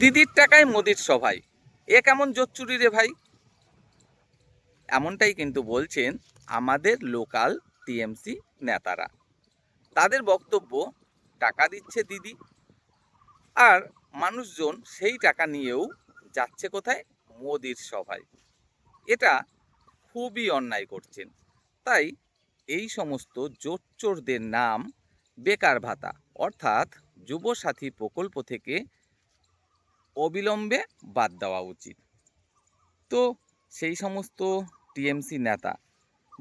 দিদির টাকায় মোদির সভায়, এ কেমন জোচ্চুরি চুরি রে ভাই? এমনটাই কিন্তু বলছেন আমাদের লোকাল টিএমসি নেতারা। তাদের বক্তব্য, টাকা দিচ্ছে দিদি, আর মানুষজন সেই টাকা নিয়েও যাচ্ছে কোথায়? মোদির সভায়। এটা খুবই অন্যায় করছেন। তাই এই সমস্ত জোচ্চোরদের নাম বেকার ভাতা অর্থাৎ যুবসাথী প্রকল্প থেকে অবিলম্বে বাদ দেওয়া উচিত। তো সেই সমস্ত টিএমসি নেতা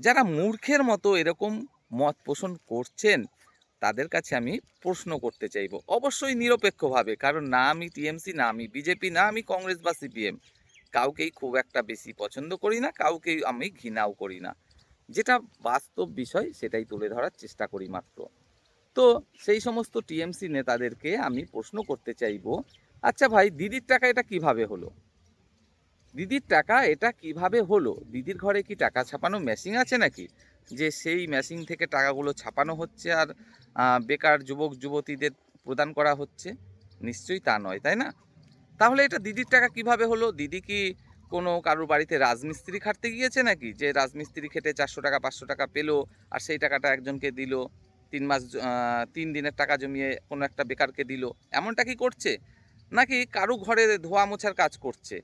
যারা মূর্খের মতো এরকম মত পোষণ করছেন, তাদের কাছে আমি প্রশ্ন করতে চাইব, অবশ্যই নিরপেক্ষভাবে, কারণ না আমি টিএমসি, না আমি বিজেপি, না আমি কংগ্রেস বা সিপিএম, কাউকেই খুব একটা বেশি পছন্দ করি না, কাউকেই আমি ঘৃণাও করি না। যেটা বাস্তব বিষয় সেটাই তুলে ধরার চেষ্টা করি মাত্র। তো সেই সমস্ত টিএমসি নেতাদেরকে আমি প্রশ্ন করতে চাইব, আচ্ছা ভাই, দিদির টাকা এটা কিভাবে হলো? দিদির টাকা এটা কিভাবে হলো? দিদির ঘরে কি টাকা ছাপানো মেশিন আছে নাকি, যে সেই মেশিন থেকে টাকাগুলো ছাপানো হচ্ছে আর বেকার যুবক যুবতীদের প্রদান করা হচ্ছে? নিশ্চয়ই তা নয়, তাই না? তাহলে এটা দিদির টাকা কিভাবে হলো? দিদি কি কোনো কারোর বাড়িতে রাজমিস্ত্রি খাটতে গিয়েছে নাকি, যে রাজমিস্ত্রি খেটে 400 টাকা 500 টাকা পেলো আর সেই টাকাটা একজনকে দিল, 3 মাস 3 দিনের টাকা জমিয়ে কোনো একটা বেকারকে দিল? এমনটা কি করছে? নাকি কারো ঘরে ধোয়া মোছার কাজ করছে?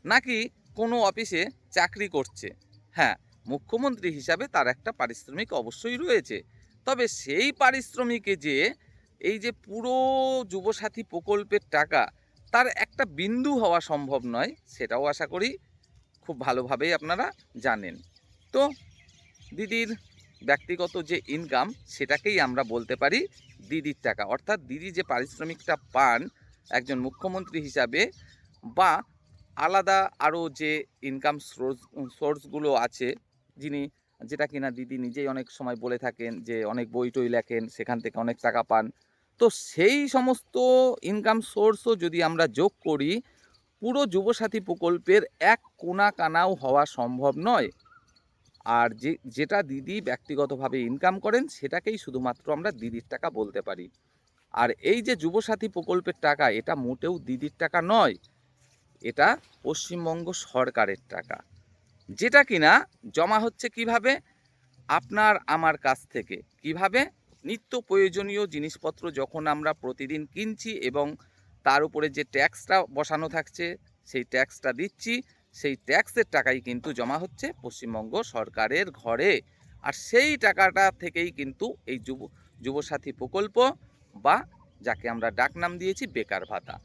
নাকি কোনো অফিসে চাকরি করছে? হ্যাঁ, মুখ্যমন্ত্রী হিসাবে তার একটা পারিশ্রমিক অবশ্যই রয়েছে। তবে সেই পারিশ্রমিকে যে এই যে পুরো যুবসাথী প্রকল্পের টাকা, তার একটা বিন্দু হওয়া সম্ভব নয়, সেটাও আশা করি খুব ভালোভাবেই আপনারা জানেন। তো দিদির ব্যক্তিগত যে ইনকাম, সেটাকেই আমরা বলতে পারি দিদির টাকা। অর্থাৎ দিদি যে পারিশ্রমিকটা পান একজন মুখ্যমন্ত্রী হিসাবে, বা আলাদা আরও যে ইনকাম সোর্সগুলো আছে, যিনি, যেটা কিনা দিদি নিজেই অনেক সময় বলে থাকেন যে অনেক বই টই লেখেন, সেখান থেকে অনেক টাকা পান। তো সেই সমস্ত ইনকাম সোর্সও যদি আমরা যোগ করি, পুরো যুবসাথী প্রকল্পের এক কোনা কানাও হওয়া সম্ভব নয়। আর যেটা দিদি ব্যক্তিগতভাবে ইনকাম করেন, সেটাকেই শুধুমাত্র আমরা দিদির টাকা বলতে পারি। আর এই যে যুবসাথী প্রকল্পের টাকা, এটা মোটেও দিদির টাকা নয়, এটা পশ্চিমবঙ্গ সরকারের টাকা, যেটা কিনা জমা হচ্ছে কিভাবে? আপনার আমার কাছ থেকে। কিভাবে? নিত্য প্রয়োজনীয় জিনিসপত্র যখন আমরা প্রতিদিন কিনছি এবং তার উপরে যে ট্যাক্সটা বসানো থাকছে, সেই ট্যাক্সটা দিচ্ছি, সেই ট্যাক্সের টাকাই কিন্তু জমা হচ্ছে পশ্চিমবঙ্গ সরকারের ঘরে। আর সেই টাকাটা থেকেই কিন্তু এই যুবসাথী প্রকল্প, বা যাকে আমরা ডাকনাম দিয়েছি বেকার ভাতা,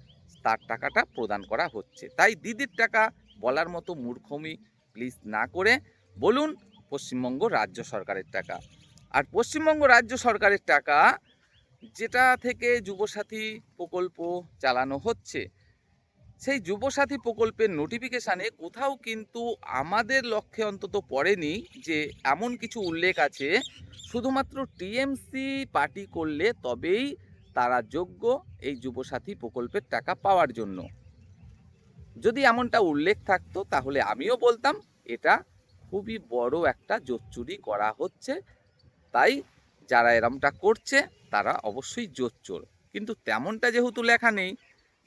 তার টাকাটা প্রদান করা হচ্ছে। তাই দিদির টাকা বলার মতো মূর্খমি প্লিজ না করে বলুন পশ্চিমবঙ্গ রাজ্য সরকারের টাকা। আর পশ্চিমবঙ্গ রাজ্য সরকারের টাকা, যেটা থেকে যুবসাথী প্রকল্প চালানো হচ্ছে, সেই যুবসাথী প্রকল্পের নোটিফিকেশানে কোথাও কিন্তু আমাদের লক্ষ্যে অন্তত পড়েনি যে এমন কিছু উল্লেখ আছে শুধুমাত্র টিএমসি পার্টি করলে তবেই তারা যোগ্য এই যুবসাথী প্রকল্পের টাকা পাওয়ার জন্য। যদি এমনটা উল্লেখ থাকতো তাহলে আমিও বলতাম এটা খুবই বড় একটা জোচ্চুরি করা হচ্ছে। তাই যারা এরমটা করছে তারা অবশ্যই জোচ্চোর। কিন্তু তেমনটা যেহেতু লেখা নেই,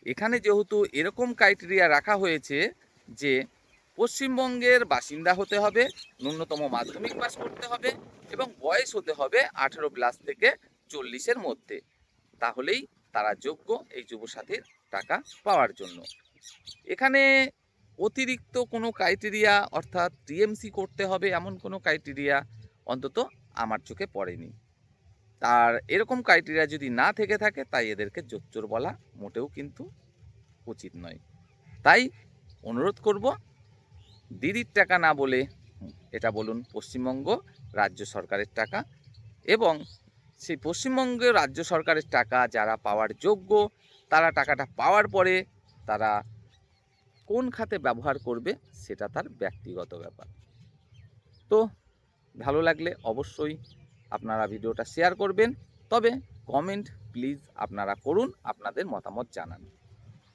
এখানে যেহেতু এরকম ক্রাইটেরিয়া রাখা হয়েছে যে পশ্চিমবঙ্গের বাসিন্দা হতে হবে, ন্যূনতম মাধ্যমিক পাস করতে হবে এবং বয়স হতে হবে 18+ থেকে 40-এর মধ্যে, তাহলেই তারা যোগ্য এই যুবসাথীর টাকা পাওয়ার জন্য। এখানে অতিরিক্ত কোনো ক্রাইটেরিয়া অর্থাৎ টিএমসি করতে হবে এমন কোনো ক্রাইটেরিয়া অন্তত আমার চোখে পড়েনি। আর এরকম ক্রাইটেরিয়া যদি না থেকে থাকে, তাই এদেরকে জোচ্চোর বলা মোটেও কিন্তু উচিত নয়। তাই অনুরোধ করব, দিদির টাকা না বলে এটা বলুন পশ্চিমবঙ্গ রাজ্য সরকারের টাকা। এবং সেই পশ্চিমবঙ্গ রাজ্য সরকারের টাকা যারা পাওয়ার যোগ্য, তারা টাকাটা পাওয়ার পরে তারা কোন খাতে ব্যবহার করবে সেটা তার ব্যক্তিগত ব্যাপার। তো ভালো লাগলে অবশ্যই আপনারা ভিডিওটা শেয়ার করবেন, তবে কমেন্ট প্লিজ আপনারা করুন, আপনাদের মতামত জানান।